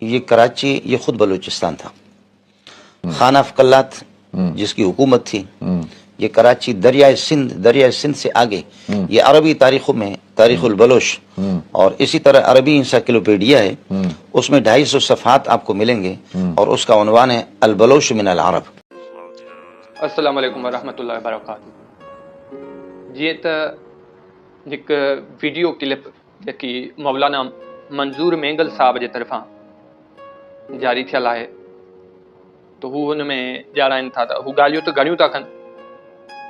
ये कराची, ये खुद बलूचिस्तान था। खान अफकल्लात जिसकी हुकूमत थी, ये कराची दरियाए सिंध से आगे, ये अरबी तारीखों में तारीखुल बलोच और इसी तरह अरबी इंसाइक्लोपीडिया है, उसमें 250 सफ़हात आपको मिलेंगे और उसका उन्वान है अल बलोच मिन अल अरब। अस्सलाम वालेकुम वरहमतुल्लाहि वबरकातुहू। जीअं त हिकु वीडियो क्लिप जेकी मौलाना मंज़ूर मेंगल साहब जे तरफ़ां जारी थियल आहे, त हू हुन में ॼाणाइनि था, त हू ॻाल्हियूं त घणियूं था कनि,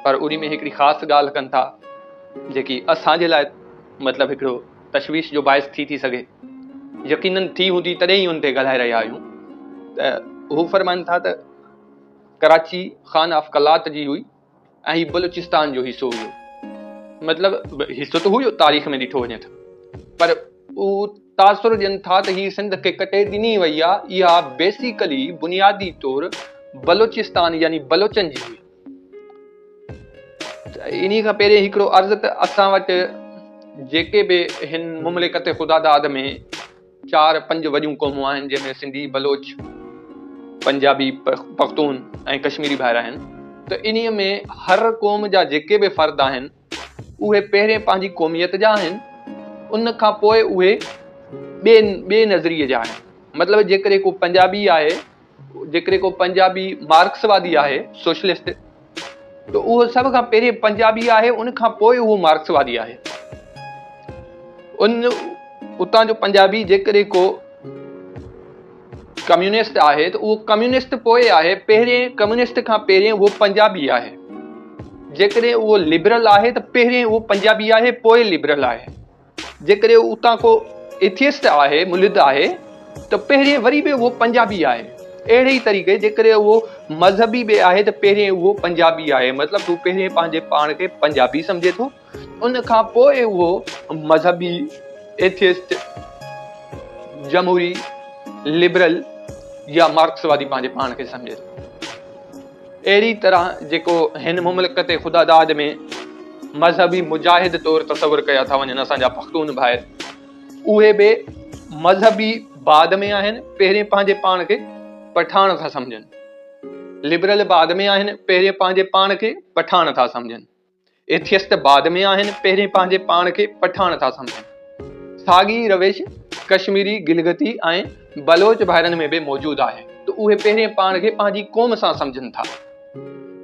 पर उन में हिकिड़ी ख़ासि ॻाल्हि कनि था जेकी असांजे लाइ मतिलबु हिकिड़ो तशवीश जो बाइस थी सघे। यकीनन थी हूंदी तॾहिं ई उन ते ॻाल्हाए रहिया आहियूं। त हू फरमाइनि था त कराची खान अफकलात जी हुई ऐं हीउ बलूचिस्तान जो हिसो हुयो। मतिलबु हिसो त हुयो तारीख़ में ॾिठो वञे त, पर उहो तासुर ॾियनि था त हीअ सिंध खे कटे ॾिनी वई आहे। इहा बेसिकली बुनियादी तौरु बलूचिस्तान यानी बलोचनि जी हुई। इन खां पहिरियों हिकिड़ो अर्ज़ु त असां वटि जेके बि हिन मुमलिकत ख़ुदादाद में 4-5 वॾियूं क़ौमूं आहिनि, जंहिंमें सिंधी, बलोच, पंजाबी, पख्तून ऐं कश्मीरी ॿाहिरि आहिनि, त इन्हीअ में हर क़ौम जा जेके बि फ़र्द आहिनि उहे पहिरें पंहिंजी क़ौमियत जा आहिनि, उन खां पोइ उहे ॿिए नज़रिए जा आहिनि। मतिलबु जेकॾहिं को पंजाबी आहे, जेकॾहिं को पंजाबी मार्क्सवादी आहे, सोशलिस्ट, त उहो सभ खां पहिरें पंजाबी आहे, उन खां पोइ उहो मार्क्सवादी आहे। उतां जो पंजाबी जेकॾहिं को कम्युनिस्ट आहे त उहो कम्युनिस्ट पोइ आहे, पहिरें कम्युनिस्ट खां पहिरें उहो पंजाबी आहे। जेकॾहिं उहो लिबरल आहे त पहिरें उहो पंजाबी आहे, पोइ लिबरल आहे। जेकॾहिं उतां को एथियस्ट आहे, मुलिद आहे, त पहिरें वरी बि उहो पंजाबी आहे। अहिड़े ई तरीक़े जेकॾहिं उहो मज़हबी बि आहे त पहिरें उहो पंजाबी आहे। मतिलबु तूं पहिरें पंहिंजे पाण खे पंजाबी सम्झे थो, उन खां पोइ उहो मज़हबी, एथियस्ट, जमहूरी, लिबरल या मार्क्सवादी पंहिंजे पाण खे सम्झे थो। अहिड़ी तरह जेको हिन मुमलिकत ख़ुदादाद में मज़हबी मुजाहिद तौरु तसवुरु कया था वञनि असांजा पख्तून भाइर, उहे बि मज़हबी बाद में आहिनि, पहिरें पंहिंजे पाण खे पठान था सम्झनि। लिबरल बाद में आहिनि, पहिरें पंहिंजे पाण खे पठान था सम्झनि। एथियस्ट बाद में आहिनि, पहिरें पंहिंजे पाण खे पठान था सम्झनि। साॻी रविश कश्मीरी, गिलगती ऐं बलोच भाइरनि में बि मौजूदु आहे, त उहे पहिरें पाण खे पंहिंजी क़ौम सां सम्झनि था।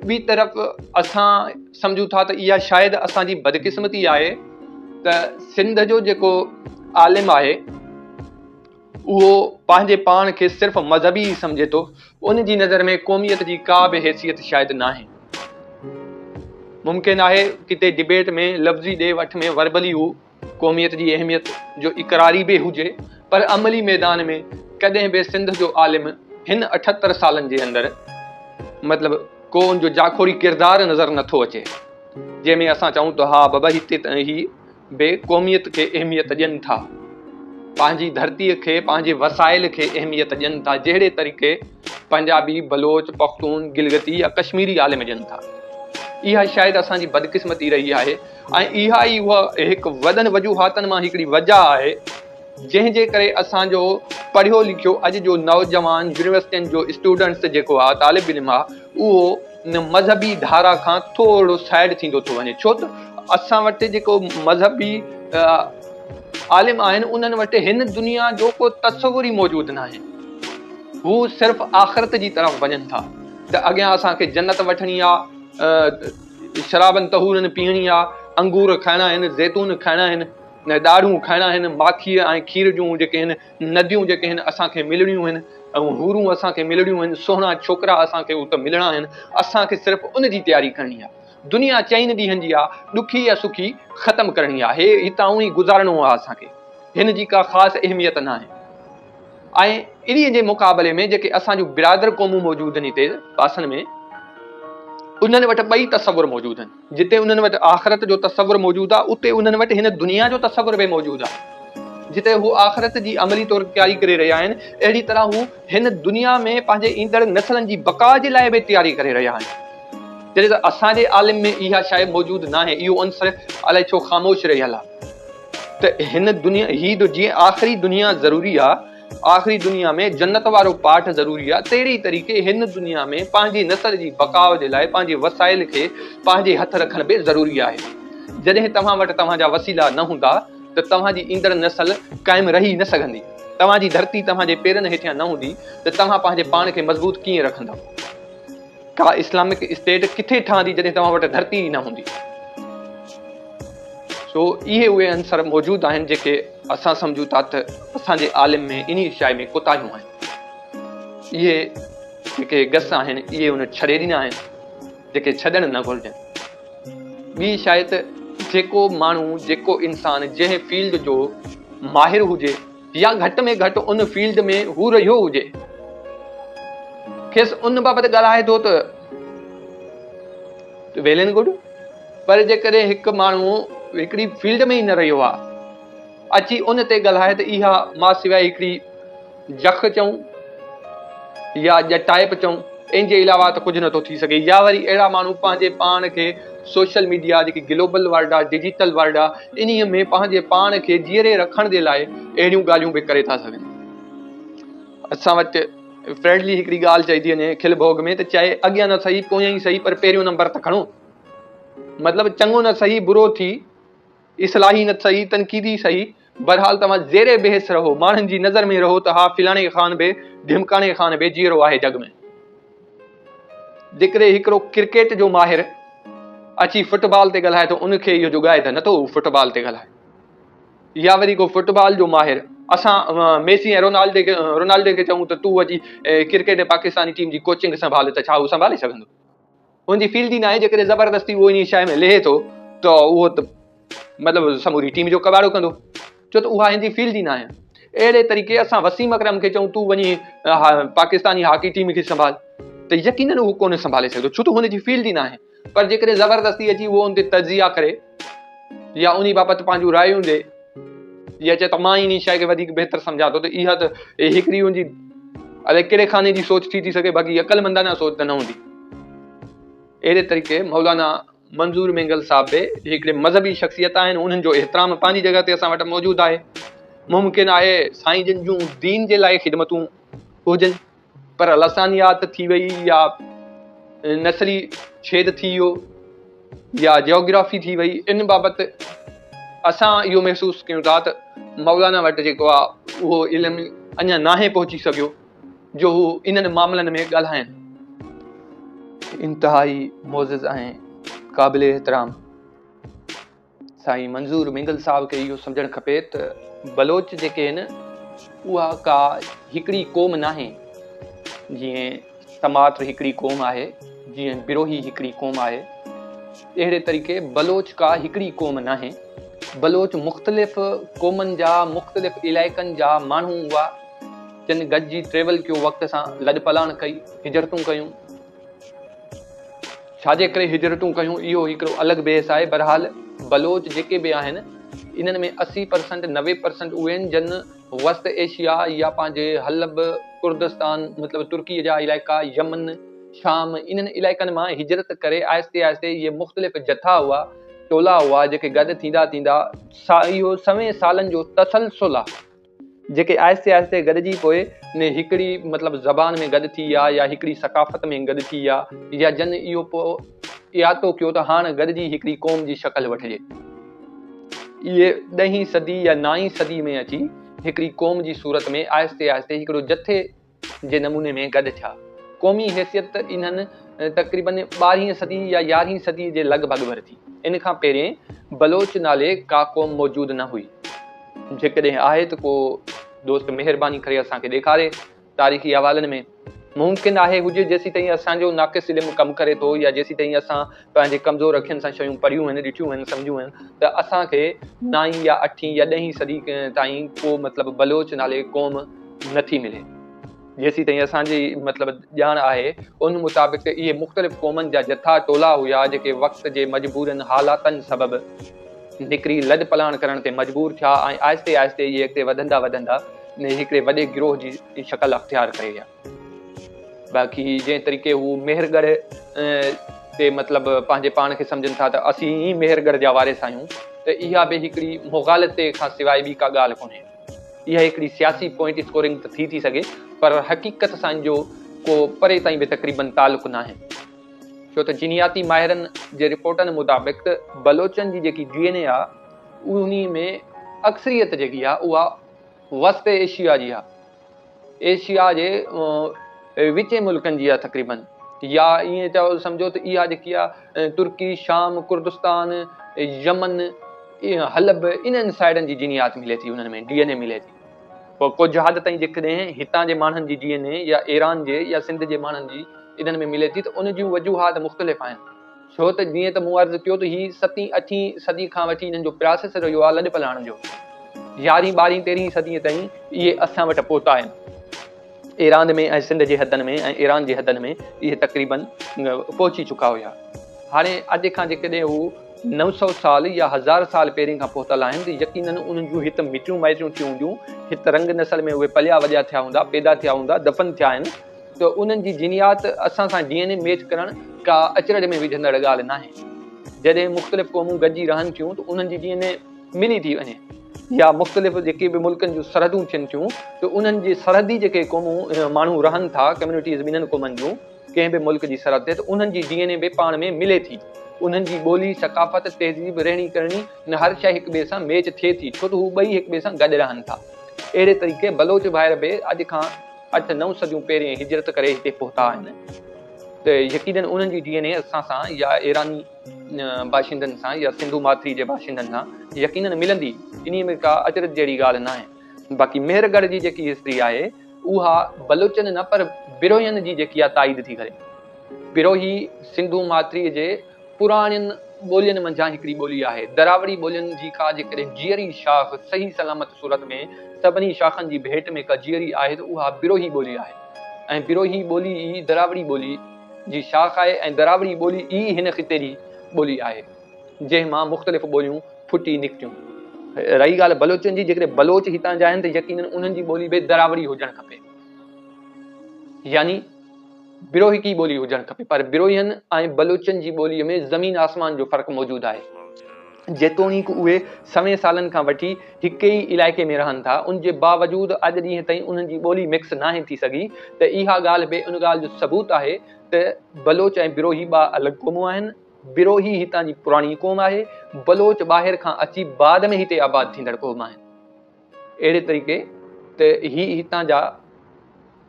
ॿी तरफ़ असां सम्झूं था त इहा शायदि असांजी बदकिस्मती आहे त सिंध जो जेको आलिम आहे उहो पंहिंजे पाण खे सिर्फ़ु मज़हबी ई सम्झे थो। उन जी नज़र में क़ौमियत जी का बि हैसियत शायदि न आहे। मुमकिन आहे किथे डिबेट में लफ़्ज़ी ॾे वठ में वर्बली हू क़ौमियत जी अहमियत जो इक़रारी बि हुजे, पर अमली मैदान में कॾहिं बि सिंध जो आलिम हिन 78 सालनि जे अंदरि मतिलबु को उनजो जाखोरी किरदारु नज़र नथो अचे, जंहिंमें असां चऊं त हा बाबा हिते त ही बे क़ौमियत खे अहमियत ॾियनि था, पंहिंजी धरतीअ खे, पंहिंजे वसाइल खे अहमियत ॾियनि था, जहिड़े तरीक़े पंजाबी, बलोच, पख्तून, गिलगती या कश्मीरी आलिम ॾियनि था। इहा शायदि असांजी बदकिस्मती रही आहे ऐं इहा ई उहा हिकु वॾनि वजूहातनि मां हिकिड़ी वजह आहे जंहिंजे करे असांजो पढ़ियो लिखियो अॼु जो नौजवान, यूनिवर्सिटियुनि जो स्टूडेंट्स जेको आहे, तालिब इल्म आहे, उहो मज़हबी धारा खां थोरो साइड थींदो थो वञे। छो त असां वटि जेको मज़हबी आलिम आहिनि, उन्हनि वटि हिन दुनिया जो को तसवुर ई मौजूदु न आहे। हू सिर्फ़ु आख़िरत जी तरफ़ वञनि था त अॻियां असांखे जन्नत वठणी आहे, शराबनि तहूरनि पीअणी आहे, अंगूर खाइणा आहिनि, ज़ैतून खाइणा आहिनि, न ॾाढ़ूं खाइणा आहिनि, माखीअ ऐं खीर जूं जेके आहिनि नदियूं जेके आहिनि असांखे मिलणियूं आहिनि, ऐं हूरूं असांखे मिलणियूं आहिनि, सुहिणा छोकिरा असांखे उते मिलणा आहिनि। असांखे सिर्फ़ु उन जी तयारी करणी आहे। दुनिया 4 ॾींहंनि जी आहे, ॾुखी या सुखी ख़तमु करणी आहे। हितां ई गुज़ारणो आहे असांखे, हिन जी का ख़ासि अहमियत न आहे। ऐं इन्हीअ जे मुक़ाबले में जेके असांजूं बिरादर क़ौमूं मौजूदु आहिनि हिते पासनि में, उन्हनि वटि ॿई तसवुर मौजूदु आहिनि। जिते उन्हनि वटि आख़िरत जो तसवुर मौजूदु आहे, उते उन्हनि वटि हिन दुनिया जो तसवुर बि मौजूदु आहे। जिते हू आख़िरत जी अमली तौरु तयारी करे रहिया आहिनि, अहिड़ी तरह हू हिन दुनिया में पंहिंजे ईंदड़ नसलनि जी बका जे लाइ बि तयारी करे रहिया आहिनि। जॾहिं त असांजे आलिम में इहा शइ मौजूदु न आहे, इहो अंसर अलाए छो ख़ामोश रहियल आहे। त हिन दुनिया, ही जीअं आख़िरी दुनिया ज़रूरी आहे, आख़िरी दुनिया में जन्नत वारो पाठ ज़रूरी आहे, तहिड़ी तरीक़े हिन दुनिया में पंहिंजी नसल जी बकाव जे लाइ पंहिंजे वसाइल खे पंहिंजे हथ रखण बि ज़रूरी आहे। जॾहिं तव्हां वटि तव्हांजा वसीला न हूंदा त तव्हांजी ईंदड़ नसल क़ाइमु रही न सघंदी। तव्हांजी धरती तव्हांजे पेरनि हेठियां न हूंदी त तव्हां पंहिंजे पाण खे मज़बूत कीअं रखंदव? का इस्लामिक स्टेट किथे ठहंदी जॾहिं तव्हां वटि धरती ई न हूंदी? सो इहे उहे अंसर मौजूदु आहिनि जेके असां सम्झूं था त असांजे आलिम में इन शइ में कोताहियूं आहिनि। इहे जेके गस आहिनि इहे उन छॾे ॾिना आहिनि जेके छॾणु न घुरिजनि। ॿी शइ त जेको माण्हू जेको इंसानु जंहिं फील्ड जो माहिर हुजे या घटि में घटि उन फील्ड में हू रहियो हुजे, खेसि उन बाबति ॻाल्हाए थो त वेल एंड गुड। पर जेकॾहिं हिकु माण्हू हिकिड़ी फील्ड में ई न रहियो आहे, अची उन ते ॻाल्हाए त इहा मां सवाइ हिकिड़ी जख चऊं या टाइप चऊं, इन जे अलावा त कुझु नथो थी सघे। या वरी अहिड़ा माण्हू पंहिंजे पाण खे सोशल मीडिया जेकी ग्लोबल वर्ल्ड आहे, डिजिटल वर्ल्ड आहे, इन्हीअ में पंहिंजे पाण खे जीअरे रखण जे लाइ अहिड़ियूं ॻाल्हियूं बि करे था सघनि। असां वटि फ्रेंडली हिकिड़ी ॻाल्हि चई थी वञे खिल भोग में, त चाहे अॻियां न सही पोयां ई सही पर पहिरियों नंबर त खणो। मतिलबु चङो न सही बुरो थी, इस्लाही न सही तनक़ीदी सही, बहरहाल तव्हां ज़ेरे बहस रहो, माण्हुनि जी नज़र में रहो त हा फिलाणे ख़ान बि ढिमकाणे ख़ान बि जीअरो आहे जग में। जेकॾहिं हिकिड़ो क्रिकेट जो माहिर अची फुटबॉल ते ॻाल्हाए त उनखे इहो जुगाए त नथो फुटबॉल ते ॻाल्हाए। या वरी को फुटबॉल जो माहिर असां मेसी ऐं रोनाल्डो खे चऊं त तूं अची क्रिकेट पाकिस्तानी टीम जी कोचिंग संभाले, त छा उहो संभाले सघंदो? हुनजी फील्ड ई न आहे। जेकॾहिं ज़बरदस्ती उहो इन शइ में लहे थो त उहो त मतिलबु समूरी टीम जो कबाड़ो कंदो, छो त उहा हिनजी फील्ड ई न आहे। अहिड़े तरीक़े असां वसीम अकरम खे चऊं तूं वञी पाकिस्तानी हॉकी टीम खे संभाल, त यकीनन उहो कोन संभाले सघंदो, छो त हुनजी फील्ड ई न आहे। पर जेकॾहिं ज़बरदस्ती अची उहो उन ते तजिया करे या उन बाबति पंहिंजूं रायूं ॾे या चए त मां इन शइ खे वधीक बहितर सम्झां थो, त इहा त हिकिड़ी हुनजी अलाए कहिड़े खाने जी सोच थी सघे, बाक़ी अक़लमंदाना सोच त न हूंदी। अहिड़े तरीक़े मौलाना मंज़ूर मेंगल साहब बि हिकिड़े मज़हबी शख़्सियत आहिनि, उन्हनि जो एतिराम पंहिंजी जॻह ते असां वटि मौजूदु आहे। मुमकिन आहे साईं जिन जूं दीन जे लाइ ख़िदमतूं हुजनि, पर लसानियात थी वई या नसली छेद थी वियो या जियोग्राफी थी वई, इन बाबति असां इहो महसूसु कयूं था त मौलाना वटि जेको आहे उहो इल्मु अञा नाहे पहुची सघियो जो हू इन्हनि मामलनि में ॻाल्हाइनि। इंतिहाई मोज़िज़ ऐं क़ाबिल एतिराम साईं मंज़ूर मेंगल साहब खे इहो सम्झणु खपे त बलोच जेके आहिनि उहा का हिकिड़ी क़ौम नाहे। जीअं समात हिकिड़ी क़ौम आहे, जीअं बिरोही हिकिड़ी क़ौम आहे, अहिड़े तरीक़े बलोच का हिकिड़ी क़ौम नाहे। बलोच मुख़्तलिफ़ क़ौमनि जा मुख़्तलिफ़ इलाइक़नि जा माण्हू हुआ जिन गॾिजी ट्रेवल कयो, वक़्त सां लॾ पलाण कई, हिजरतूं कयूं। छाजे करे हिजरतूं कयूं इहो हिकिड़ो अलॻि बहस आहे। बहरहाल बलोच जेके बि आहिनि इन्हनि में 80% 90% उहे आहिनि जिन वस्त एशिया या पंहिंजे हलब कुर्दिस्तान मतिलबु तुर्की जा इलाइक़ा, यमन, शाम, इन्हनि इलाइक़नि मां हिजरत करे आहिस्ते आहिस्ते इहे मुख़्तलिफ़ जथा हुआ, टोला हुआ, जेके गॾु थींदा थींदा इहो सवें सालनि जो तसलसुल आहे, जेके आहिस्ते आहिस्ते गॾिजी पोइ ने हिकिड़ी मतिलबु ज़बान में गॾु थी या हिकिड़ी सकाफ़त में गॾु थी या जन इहो पोइ इरादो कयो त हाणे गॾिजी हिकिड़ी क़ौम जी शक्ल वठिजे। इहे 10हीं सदी या 9हीं सदी में अची हिकिड़ी क़ौम जी सूरत में आहिस्ते आहिस्ते हिकिड़ो जथे जे नमूने में गॾु थिया। क़ौमी हैसियत इन्हनि तक़रीबन 12हीं सदी या 11हीं सदी जे लॻभॻि वरिती। इन खां पहिरें बलोच नाले का क़ौम मौजूदु न हुई। जेकॾहिं आहे त को दोस्त महिरबानी करे असांखे ॾेखारे तारीख़ी हवालनि में। मुमकिन आहे हुजे जेसीं ताईं असांजो नाक़िस इल्मु कमु करे थो या जेसीं ताईं असां पंहिंजे कमज़ोर अखियुनि सां शयूं पढ़ियूं आहिनि, ॾिठियूं आहिनि, सम्झियूं आहिनि, त असांखे 9हीं या 8हीं या 10हीं सदी ताईं को मतिलबु बलोच नाले क़ौम नथी मिले। जेसीं ताईं असांजी मतिलबु ॼाण आहे उन मुताबिक़ इहे मुख़्तलिफ़ क़ौमनि जा जथा टोला हुआ जेके वक़्त जे मजबूरनि हालातनि सबबु निकिरी लॾ पलाण करण ते मजबूर थिया ऐं आहिस्ते आहिस्ते इहे अॻिते वधंदा वधंदा हिकिड़े वॾे गिरोह जी शक्ल अख़्तियार करे विया। बाक़ी जंहिं तरीक़े हू मेहरगढ़ ते मतिलबु पंहिंजे पाण खे सम्झनि था त असीं ई मेहरगढ़ जा वारिस आहियूं, त इहा बि हिकिड़ी मुग़ालते खां सवाइ ॿी का ॻाल्हि कोन्हे। इहा हिकिड़ी सियासी पॉइंट स्कोरिंग त थी सघे, पर हक़ीक़त सां जो को परे ताईं बि तक़रीबन तालुक़ न आहे। छो त जीनियाती माहिरनि जे रिपोर्टनि मुताबिक़ बलोचनि जी जेकी DNA आहे उन में अक्सरियत जेकी आहे उहा वस्त एशिया जी आहे, एशिया जे विचे मुल्कनि जी आहे तक़रीबन, या ईअं चओ सम्झो त इहा जेकी आहे तुर्की, शाम, कुर्दिस्तान, यमन, हलब, इन्हनि साइडनि जी जीनियात मिले थी, उन्हनि में DNA मिले थी। पोइ कुझु हद ताईं जेकॾहिं हितां जे माण्हुनि जी DNA या ईरान जे या सिंध जे माण्हुनि जी इन्हनि में मिले थी त उन जूं वजूहात मुख़्तलिफ़ आहिनि। छो त जीअं त मूं अर्ज़ु कयो त हीअ 7वीं 8वीं सदी खां वठी हिननि जो प्रोसेस रहियो आहे लॾ पलाण जो। 11वीं 12वीं 13वीं सदीअ ताईं इहे असां वटि पहुता आहिनि। ईरान में ऐं सिंध जे हदनि में ऐं ईरान जे हदनि में इहे तक़रीबन पहुची चुका हुया। हाणे अॼु खां जेकॾहिं हू 900 साल या 1000 साल पहिरीं खां पहुतल आहिनि त यकीनन उन्हनि जूं हिते मिटियूं माइटियूं थियूं हूंदियूं, हिते रंग नसल में उहे पलिया वॼा थिया हूंदा, पैदा थिया हूंदा, दफ़न थिया आहिनि, त उन्हनि जी जीनियात असां सां DNA मैच करणु का अचरज में विझंदड़ ॻाल्हि न आहे। जॾहिं मुख़्तलिफ़ क़ौमूं गॾिजी रहनि थियूं त उन्हनि जी DNA मिली थी वञे, या मुख़्तलिफ़ जेके बि मुल्कनि जूं सरहदूं थियनि थियूं त उन्हनि जे सरहदी जेके क़ौमूं माण्हू रहनि था, कम्यूनिटीज़ ॿिन्हिनि क़ौमनि जूं कंहिं बि मुल्क जी सरहद ते, त उन्हनि जी DNA बि पाण में मिले थी। उन्हनि जी ॿोली, सकाफ़त, तहज़ीब, रहणी करणी हार शइ हिक ॿिए सां मैच थिए थी, छो त हू ॿई हिक ॿिए सां गॾु रहनि था। अहिड़े तरीक़े बलोच भाइर बि अॼु खां 8-9 सदियूं पहिरीं हिजरत करे हिते पहुता आहिनि, त यकीनन उन्हनि जी DNA असां सां या ईरानी बाशिंदनि सां या सिंधु माथरी जे बाशिंदनि सां यकीनन मिलंदी, इन में का अचरज जहिड़ी ॻाल्हि न आहे। बाक़ी मेहरगढ़ जी जेकी हिस्ट्री आहे उहा बलोचनि न पर बिरोहियुनि जी जेकी आहे ताईद थी करे। बिरोही सिंधु माथरी जे पुराणियुनि ॿोलियुनि मंझां हिकिड़ी ॿोली आहे। दरावड़ी ॿोलियुनि जी का जेकॾहिं जीअरी शाख सही सलामत सूरत में सभिनी शाखनि जी भेट में का जीअरी आहे त उहा बिरोही ॿोली आहे। ऐं बिरोही ॿोली ई दरावड़ी ॿोली जी शाख आहे, ऐं दरावड़ी ॿोली ई हिन ख़िते जी ॿोली आहे जंहिं मां मुख़्तलिफ़ ॿोलियूं फुटी निकितियूं। रही ॻाल्हि बलोचनि जी, जेकॾहिं बलोच हितां जा आहिनि त यकीनन उन्हनि जी ॿोली बि दरावड़ी हुजणु खपे, यानी बिरोही की ॿोली हुजणु खपे। पर बिरोहियुनि ऐं बलोचनि जी ॿोलीअ में ज़मीन आसमान जो फ़र्क़ु मौजूदु आहे। जेतोणीकि उहे सवें सालनि खां वठी हिक ई इलाइक़े में रहनि था, उन जे बावजूदु अॼु ॾींहं ताईं उन्हनि जी ॿोली मिक्स नाहे थी सघी, त इहा ॻाल्हि बि उन ॻाल्हि जो सबूत आहे त बलोच ऐं बिरोही ॿ अलॻि क़ौमूं आहिनि। बिरोही हितां जी पुराणी क़ौम आहे, बलोच ॿाहिरि खां अची बाद में हिते आबाद थींदड़ क़ौम आहिनि। अहिड़े तरीक़े त हितां जा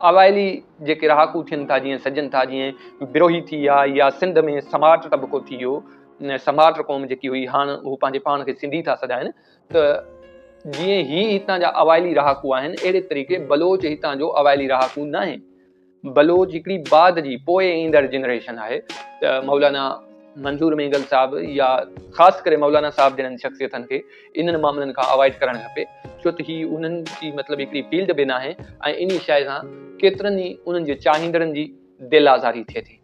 अवाइली जेके रहाकू थियनि था, जीअं सजनि था, जीअं बिरोही थी विया, या सिंध में समाट तबिको थी वियो, समाट क़ौम जेकी हुई हाणे हू पंहिंजे पाण खे सिंधी था सॾाइनि, त जीअं हितां जा अवाइली रहाकू आहिनि, अहिड़े तरीक़े बलोच हितां जो अवाइली रहाकू न आहे। बलोच हिकिड़ी बाद जी पोइ ईंदड़ जनरेशन आहे। त मौलाना मंज़ूर मेंगल साहिबु या ख़ासि करे मौलाना साहिबु जहिड़नि शख़्सियतनि खे इन्हनि मामलनि खां अवॉइड करणु खपे, छो त ही उन्हनि जी मतिलबु हिकिड़ी फील्ड बि न आहे, ऐं इन शइ सां केतिरनि ई उन्हनि जे चाहींदड़नि जी दिलि आज़ारी थिए थी।